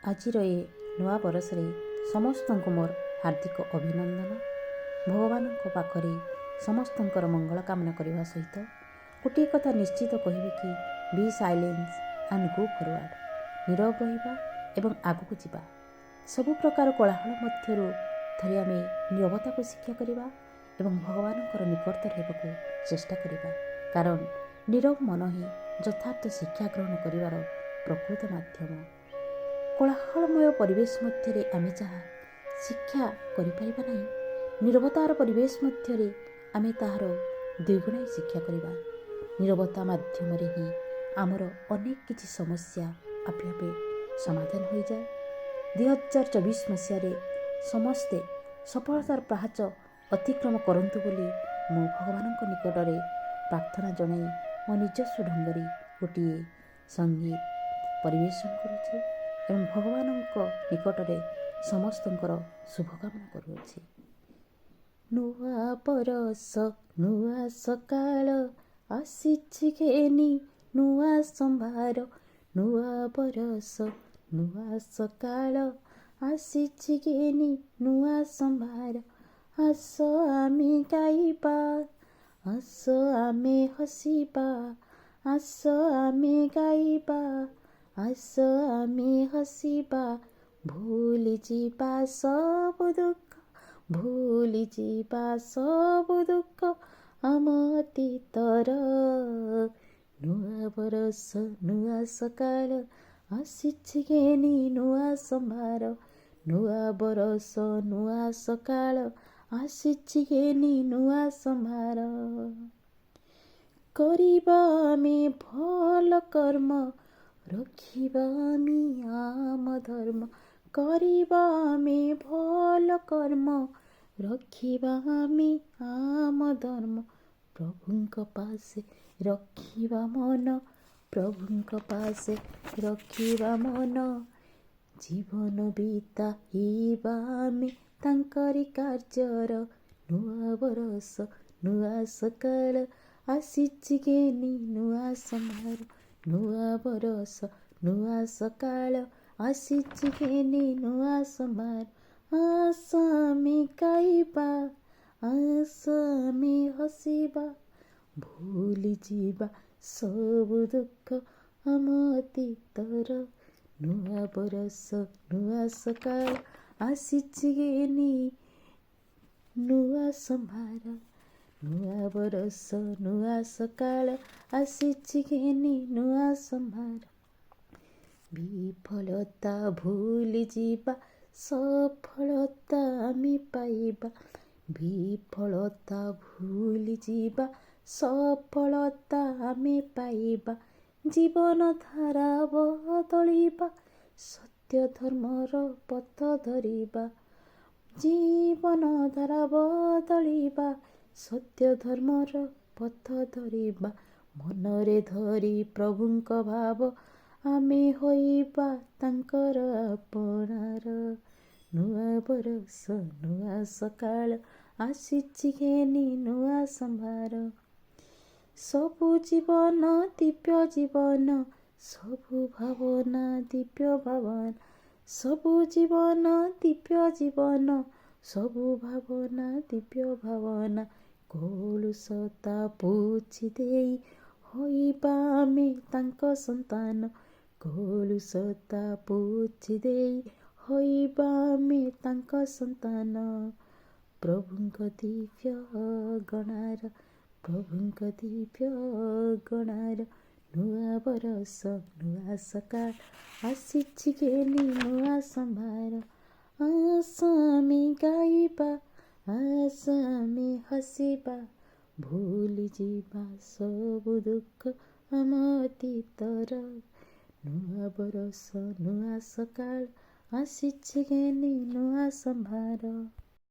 ଆଜିର ଏ ନୂଆ ବରଷରେ ସମସ୍ତଙ୍କୁ ମୋର ହାର୍ଦ୍ଦିକ ଅଭିନନ୍ଦନ। ଭଗବାନଙ୍କ ପାଖରେ ସମସ୍ତଙ୍କର ମଙ୍ଗଳ କାମନା କରିବା ସହିତ ଗୋଟିଏ କଥା ନିଶ୍ଚିତ କହିବି କି ବି ସାଇଲେନ୍ସ ଆଣ୍ଡ ଗୋ ଫରୱାର୍ଡ଼। ନୀରବ ରହିବା ଏବଂ ଆଗକୁ ଯିବା। ସବୁ ପ୍ରକାର କୋଳାହଳ ମଧ୍ୟରୁ ଥରେ ଆମେ ନୀରବତାକୁ ଶିକ୍ଷା କରିବା ଏବଂ ଭଗବାନଙ୍କର ନିକଟତର ହେବାକୁ ଚେଷ୍ଟା କରିବା। କାରଣ ନୀରବ ମନ ହିଁ ଯଥାର୍ଥ ଶିକ୍ଷା ଗ୍ରହଣ କରିବାର ପ୍ରକୃତ ମାଧ୍ୟମ। କୋଳାହଳମୟ ପରିବେଶ ମଧ୍ୟରେ ଆମେ ଯାହା ଶିକ୍ଷା କରିପାରିବା ନାହିଁ, ନୀରବତାର ପରିବେଶ ମଧ୍ୟରେ ଆମେ ତାହାର ଦ୍ୱିଗୁଣା ଶିକ୍ଷା କରିବା। ନୀରବତା ମାଧ୍ୟମରେ ହିଁ ଆମର ଅନେକ କିଛି ସମସ୍ୟା ଆପେ ଆପେ ସମାଧାନ ହୋଇଯାଏ। 2024 ମସିହାରେ ସମସ୍ତେ ସଫଳତାର ପାହାଚ ଅତିକ୍ରମ କରନ୍ତୁ ବୋଲି ମୁଁ ଭଗବାନଙ୍କ ନିକଟରେ ପ୍ରାର୍ଥନା ଜଣାଇ ମୋ ନିଜସ୍ୱ ଢଙ୍ଗରେ ଗୋଟିଏ ସଙ୍ଗୀତ ପରିବେଷଣ କରୁଛି ଏବଂ ଭଗବାନଙ୍କ ନିକଟରେ ସମସ୍ତଙ୍କର ଶୁଭକାମନା କରୁଅଛି। ନୂଆ ବରଷ ନୂଆ ସକାଳ ଆସିଛି ଘେନି ନୂଆ ସମ୍ଭାର। ନୂଆ ବରଷ ନୂଆ ସକାଳ ଆସିଛି ଘେନି ନୂଆ ସମ୍ଭାର। ଆସ ଆମେ ଗାଇବା, ଆସ ଆମେ ହସିବା, ଆସ ଆମେ ଗାଇବା, ଆସ ଆମେ ହସିବା। ଭୁଲିଯିବା ସବୁ ଦୁଃଖ, ଭୁଲିଯିବା ସବୁ ଦୁଃଖ ଆମ ଅତୀତର। ନୂଆ ବରଷ ନୂଆ ସକାଳ ଆସିଛି ଘେନି ନୂଆ ସମ୍ଭାର। ନୂଆ ବରଷ ନୂଆ ସକାଳ ଆସିଛି ଘେନି ନୂଆ ସମ୍ଭାର। କରିବା ଆମେ ଭଲ କର୍ମ, ରଖିବା ଆମେ ଆମ ଧର୍ମ। କରିବା ଆମେ ଭଲ କର୍ମ, ରଖିବା ଆମେ ଆମ ଧର୍ମ। ପ୍ରଭୁଙ୍କ ପାଶେ ରଖିବା ମନ, ପ୍ରଭୁଙ୍କ ପାଶେ ରଖିବା ମନ। ଜୀବନ ବିତାଇବା ଆମେ ତାଙ୍କରି କାର୍ଯ୍ୟର। ନୂଆ ବରଷ ନୂଆ ସକାଳ ଆସିଛି ଘେନି ନୂଆ ସମ୍ଭାର। ନୂଆ ବରଷ ନୂଆ ସକାଳ ଆସିଛି ଘେନି ନୂଆ ସମ୍ଭାର। ଆସ ଆମେ ଗାଇବା, ଆସ ଆମେ ହସିବା, ଭୁଲିଯିବା ସବୁ ଦୁଃଖ ଆମ ଅତୀତର। ନୂଆ ବରଷ ନୂଆ ସକାଳ ଆସିଛି ଘେନି ନୂଆ ସମ୍ଭାର। ନୂଆ ବରଷ ନୂଆ ସକାଳ ଆସିଛି ଘେନି ନୂଆ ସମ୍ଭାର। ବିଫଳତା ଭୁଲିଯିବା, ସଫଳତା ଆମେ ପାଇବା। ବିଫଳତା ଭୁଲିଯିବା, ସଫଳତା ଆମେ ପାଇବା। ଜୀବନ ଧାରା ବଦଳିବା, ସତ୍ୟ ଧର୍ମର ପଥ ଧରିବା। ଜୀବନ ଧାରା ବଦଳିବା, ସତ୍ୟ ଧର୍ମର ପଥ ଧରିବା। ମନରେ ଧରି ପ୍ରଭୁଙ୍କ ଭାବ, ଆମେ ହୋଇବା ତାଙ୍କର ଆପଣାର। ନୂଆ ବରଷ ନୂଆ ସକାଳ ଆସିଛି ଘେନି ନୂଆ ସମ୍ଭାର। ସବୁ ଜୀବନ ଦିବ୍ୟ ଜୀବନ, ସବୁ ଭାବନା ଦିବ୍ୟ ଭାବନା। ସବୁ ଜୀବନ ଦିବ୍ୟ ଜୀବନ, ସବୁ ଭାବନା ଦିବ୍ୟ ଭାବନା। କଳୁଷତା ପୋଛି ଦେଇ ହୋଇବା ଆମେ ତାଙ୍କ ସନ୍ତାନ। କଳୁଷତା ପୋଛି ଦେଇ ହୋଇବା ଆମେ ତାଙ୍କ ସନ୍ତାନ। ପ୍ରଭୁଙ୍କ ଦିବ୍ୟ ଗଣାର, ପ୍ରଭୁଙ୍କ ଦିବ୍ୟ ଗଣାର। ନୂଆ ବରଷ ନୂଆ ସକାଳ ଆସିଛି ଘେନି ନୂଆ ସମ୍ଭାର। ଆସ ଆମେ ଗାଇବା, ଆସ ଆମେ ହସିବା, ଭୁଲିଯିବା ସବୁ ଦୁଃଖ ଆମ ଅତୀତର। ନୂଆ ବରଷ ନୂଆ ସକାଳ ଆସିଛି ଘେନି ନୂଆ ସମ୍ଭାର।